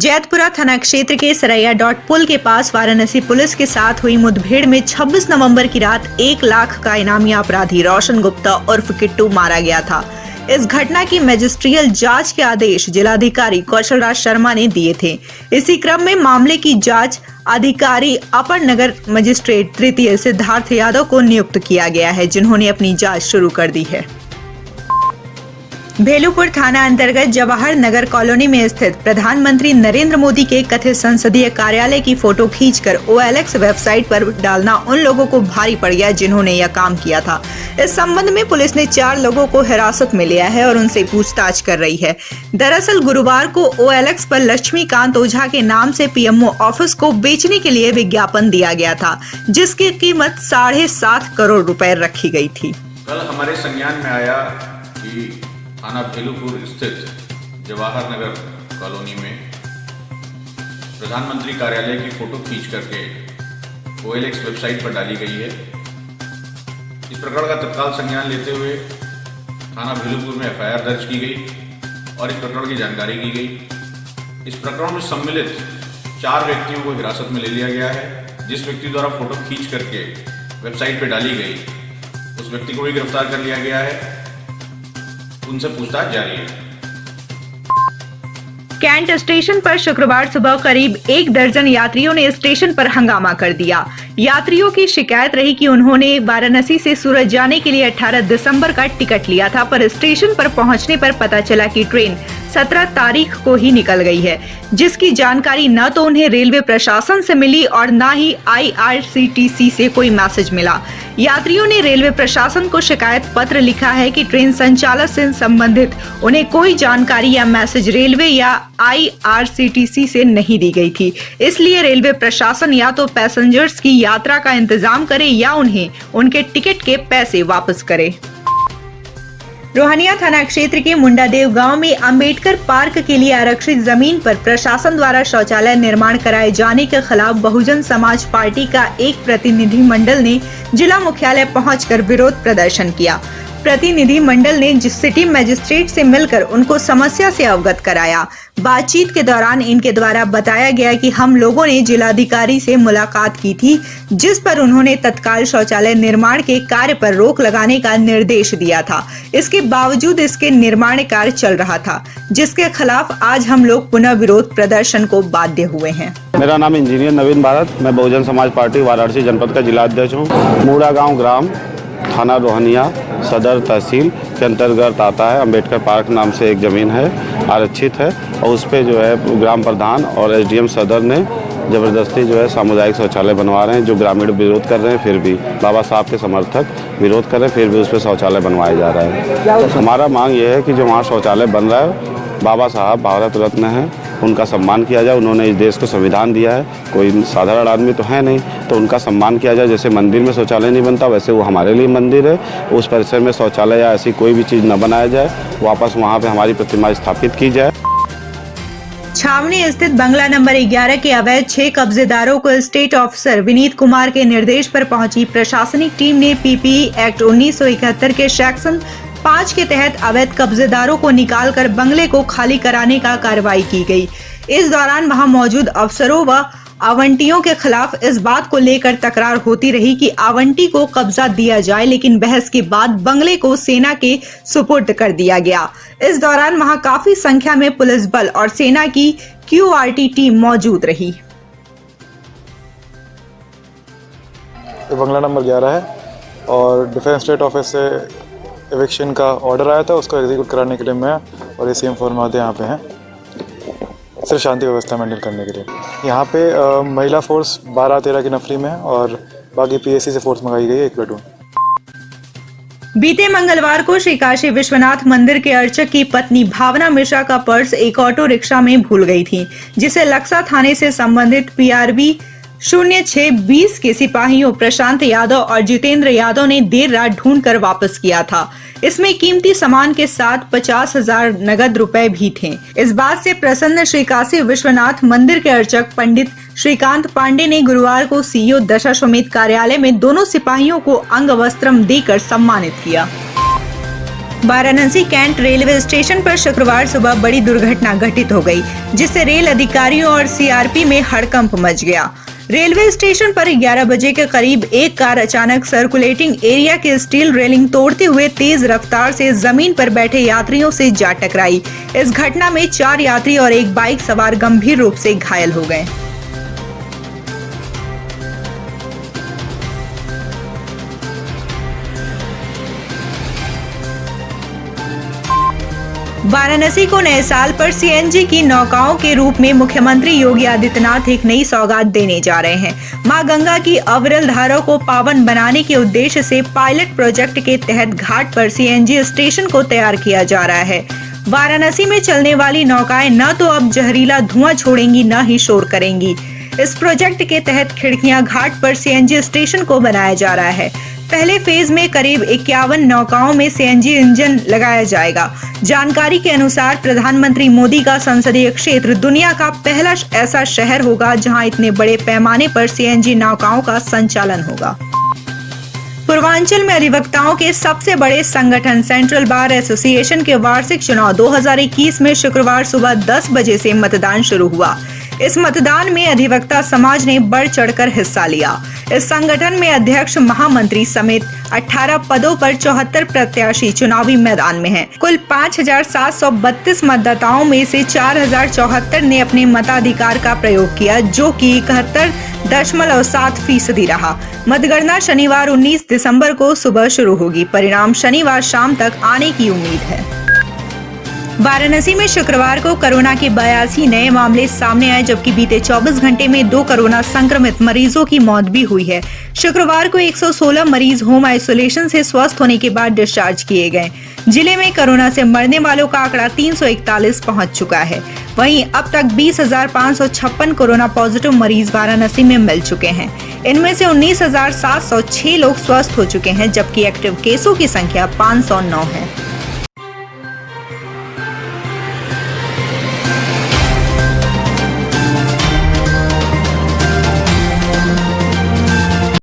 जैतपुरा थाना क्षेत्र के सरैया डॉट पुल के पास वाराणसी पुलिस के साथ हुई मुठभेड़ में 26 नवंबर की रात 1 लाख का इनामी अपराधी रोशन गुप्ता उर्फ किट्टू मारा गया था। इस घटना की मैजिस्ट्रियल जांच के आदेश जिलाधिकारी कौशल राज शर्मा ने दिए थे। इसी क्रम में मामले की जांच अधिकारी अपर नगर मजिस्ट्रेट तृतीय सिद्धार्थ यादव को नियुक्त किया गया है, जिन्होंने अपनी जांच शुरू कर दी है। भेलूपुर थाना अंतर्गत जवाहर नगर कॉलोनी में स्थित प्रधानमंत्री नरेंद्र मोदी के कथित संसदीय कार्यालय की फोटो खींचकर OLX वेबसाइट पर डालना उन लोगों को भारी पड़ गया जिन्होंने यह काम किया था। इस संबंध में पुलिस ने 4 लोगों को हिरासत में लिया है और उनसे पूछताछ कर रही है। दरअसल गुरुवार को OLX पर लक्ष्मीकांत ओझा के नाम से PMO ऑफिस को बेचने के लिए विज्ञापन दिया गया था, जिसकी कीमत 7.5 करोड़ रुपए रखी गई थी। कल हमारे संज्ञान में आया कि थाना भेलूपुर स्थित जवाहर नगर कॉलोनी में प्रधानमंत्री कार्यालय की फोटो खींच करके OLX वेबसाइट पर डाली गई है। इस प्रकरण का तत्काल संज्ञान लेते हुए थाना भेलूपुर में FIR दर्ज की गई और इस प्रकरण की जानकारी की गई। इस प्रकरण में सम्मिलित 4 व्यक्तियों को हिरासत में ले लिया गया है। जिस व्यक्ति द्वारा फोटो खींच करके वेबसाइट पर डाली गई उस व्यक्ति को भी गिरफ्तार कर लिया गया है। उनसे पूछताछ जारी है। कैंट स्टेशन पर शुक्रवार सुबह करीब 1 दर्जन यात्रियों ने स्टेशन पर हंगामा कर दिया। यात्रियों की शिकायत रही कि उन्होंने वाराणसी से सूरत जाने के लिए 18 दिसंबर का टिकट लिया था, पर स्टेशन पर पहुंचने पर पता चला कि ट्रेन 17 तारीख को ही निकल गई है, जिसकी जानकारी न तो उन्हें रेलवे प्रशासन से मिली और न ही IRCTC से कोई मैसेज मिला। यात्रियों ने रेलवे प्रशासन को शिकायत पत्र लिखा है कि ट्रेन संचालक से संबंधित उन्हें कोई जानकारी या मैसेज रेलवे या IRCTC से नहीं दी गई थी। इसलिए रेलवे प्रशासन या तो पैसेंजर्स की यात्रा का इंतजाम करे या उन्हें उनके टिकट के पैसे वापस करे। रोहनिया थाना क्षेत्र के मुंडादेव गांव में अंबेडकर पार्क के लिए आरक्षित जमीन पर प्रशासन द्वारा शौचालय निर्माण कराए जाने के खिलाफ बहुजन समाज पार्टी का एक प्रतिनिधि मंडल ने जिला मुख्यालय पहुंचकर विरोध प्रदर्शन किया। प्रतिनिधि मंडल ने सिटी मजिस्ट्रेट से मिलकर उनको समस्या से अवगत कराया। बातचीत के दौरान इनके द्वारा बताया गया कि हम लोगों ने जिलाधिकारी से मुलाकात की थी, जिस पर उन्होंने तत्काल शौचालय निर्माण के कार्य पर रोक लगाने का निर्देश दिया था। इसके बावजूद इसके निर्माण कार्य चल रहा था, जिसके खिलाफ आज हम लोग पुनः विरोध प्रदर्शन को बाध्य हुए हैं। मेरा नाम इंजीनियर नवीन भारत, मैं बहुजन समाज पार्टी वाराणसी जनपद का जिला अध्यक्ष हूँ। मूड़ा गाँव ग्राम थाना रोहनिया सदर तहसील के अंतर्गत आता है। अंबेडकर पार्क नाम से एक ज़मीन है, आरक्षित है, और उस पे जो है ग्राम प्रधान और SDM सदर ने ज़बरदस्ती जो है सामुदायिक शौचालय बनवा रहे हैं। जो ग्रामीण विरोध कर रहे हैं, फिर भी बाबा साहब के समर्थक विरोध कर रहे हैं, फिर भी उस पर शौचालय बनवाया जा रहा है। हमारा मांग ये है कि जो वहाँ शौचालय बन रहा है, बाबा साहब भारत रत्न हैं, उनका सम्मान किया जाए। उन्होंने इस देश को संविधान दिया है, कोई साधारण आदमी तो है नहीं, तो उनका सम्मान किया जाए। जैसे मंदिर में शौचालय नहीं बनता, वैसे वो हमारे लिए मंदिर है। उस परिसर में शौचालय या ऐसी कोई भी चीज़ न बनाया जाए, वापस वहाँ पे हमारी प्रतिमा स्थापित की जाए। छावनी स्थित बंगला नंबर 11 के अवैध 6 कब्जेदारों को स्टेट ऑफिसर विनीत कुमार के निर्देश पर पहुंची प्रशासनिक टीम ने PPE एक्ट 1971 के सेक्शन 5 के तहत अवैध कब्जेदारों को निकालकर बंगले को खाली कराने का कार्रवाई की गई। इस दौरान वहां मौजूद अफसरों व आवंटियों के खिलाफ इस बात को लेकर तकरार होती रही कि आवंटी को कब्जा दिया जाए, लेकिन बहस के बाद बंगले को सेना के सुपुर्द कर दिया गया। इस दौरान वहां काफी संख्या में पुलिस बल और सेना की QRT टीम मौजूद रही। बंगला नंबर 11 है और डिफेंस स्टेट ऑफिस से एविक्शन का ऑर्डर आया था, उसको एग्जीक्यूट कराने के लिए मैं और CM फोर महोदय यहाँ पे हैं, सिर्फ शांति व्यवस्था मेंटेन करने के लिए। यहाँ पे महिला फोर्स 12-13 की नफरी में और बाकी PSC से फोर्स मंगाई गई है, 1 प्लेटून। बीते मंगलवार को श्री काशी विश्वनाथ मंदिर के अर्चक की पत्नी भावना मिश्रा का पर्स एक ऑटो रिक्शा में भूल गई थी, जिसे लक्सा थाने से संबंधित PRB 0620 के सिपाहियों प्रशांत यादव और जितेंद्र यादव ने देर रात ढूंढकर वापस किया था। इसमें कीमती सामान के साथ 50,000 नगद रुपए भी थे। इस बात से प्रसन्न श्री काशी विश्वनाथ मंदिर के अर्चक पंडित श्रीकांत पांडे ने गुरुवार को CEO दशाश्वमेध कार्यालय में दोनों सिपाहियों को अंग वस्त्रम देकर सम्मानित किया। वाराणसी कैंट रेलवे स्टेशन पर शुक्रवार सुबह बड़ी दुर्घटना घटित हो गई, जिससे रेल अधिकारियों और सीआरपी में हड़कंप मच गया। रेलवे स्टेशन पर 11 बजे के करीब एक कार अचानक सर्कुलेटिंग एरिया के स्टील रेलिंग तोड़ते हुए तेज रफ्तार से जमीन पर बैठे यात्रियों से जा टकराई। इस घटना में 4 यात्री और एक बाइक सवार गंभीर रूप से घायल हो गए। वाराणसी को नए साल पर सीएनजी की नौकाओं के रूप में मुख्यमंत्री योगी आदित्यनाथ एक नई सौगात देने जा रहे हैं। मां गंगा की अविरल धारा को पावन बनाने के उद्देश्य से पायलट प्रोजेक्ट के तहत घाट पर सीएनजी स्टेशन को तैयार किया जा रहा है। वाराणसी में चलने वाली नौकाएं न तो अब जहरीला धुआं छोड़ेंगी, न ही शोर करेंगी। इस प्रोजेक्ट के तहत खिड़कियां घाट पर सीएनजी स्टेशन को बनाया जा रहा है। पहले फेज में करीब 51 नौकाओं में सीएनजी इंजन लगाया जाएगा। जानकारी के अनुसार प्रधानमंत्री मोदी का संसदीय क्षेत्र दुनिया का पहला ऐसा शहर होगा जहां इतने बड़े पैमाने पर सीएनजी नौकाओं का संचालन होगा। पूर्वांचल में अधिवक्ताओं के सबसे बड़े संगठन सेंट्रल बार एसोसिएशन के वार्षिक चुनाव 2021 में शुक्रवार सुबह 10 बजे से मतदान शुरू हुआ। इस मतदान में अधिवक्ता समाज ने बढ़ चढ़कर हिस्सा लिया। इस संगठन में अध्यक्ष, महामंत्री समेत 18 पदों पर 74 प्रत्याशी चुनावी मैदान में हैं। कुल 5,732 मतदाताओं में से 4,074 ने अपने मताधिकार का प्रयोग किया, जो कि 71.7% रहा। मतगणना शनिवार 19 दिसंबर को सुबह शुरू होगी। परिणाम शनिवार शाम तक आने की उम्मीद है। वाराणसी में शुक्रवार को कोरोना के 82 नए मामले सामने आए, जबकि बीते 24 घंटे में 2 कोरोना संक्रमित मरीजों की मौत भी हुई है। शुक्रवार को 116 मरीज होम आइसोलेशन से स्वस्थ होने के बाद डिस्चार्ज किए गए। जिले में कोरोना से मरने वालों का आंकड़ा 341 पहुंच चुका है। वहीं अब तक 20,556 कोरोना पॉजिटिव मरीज वाराणसी में मिल चुके हैं। इनमें से 19,706 लोग स्वस्थ हो चुके हैं, जबकि एक्टिव केसों की संख्या 509 है।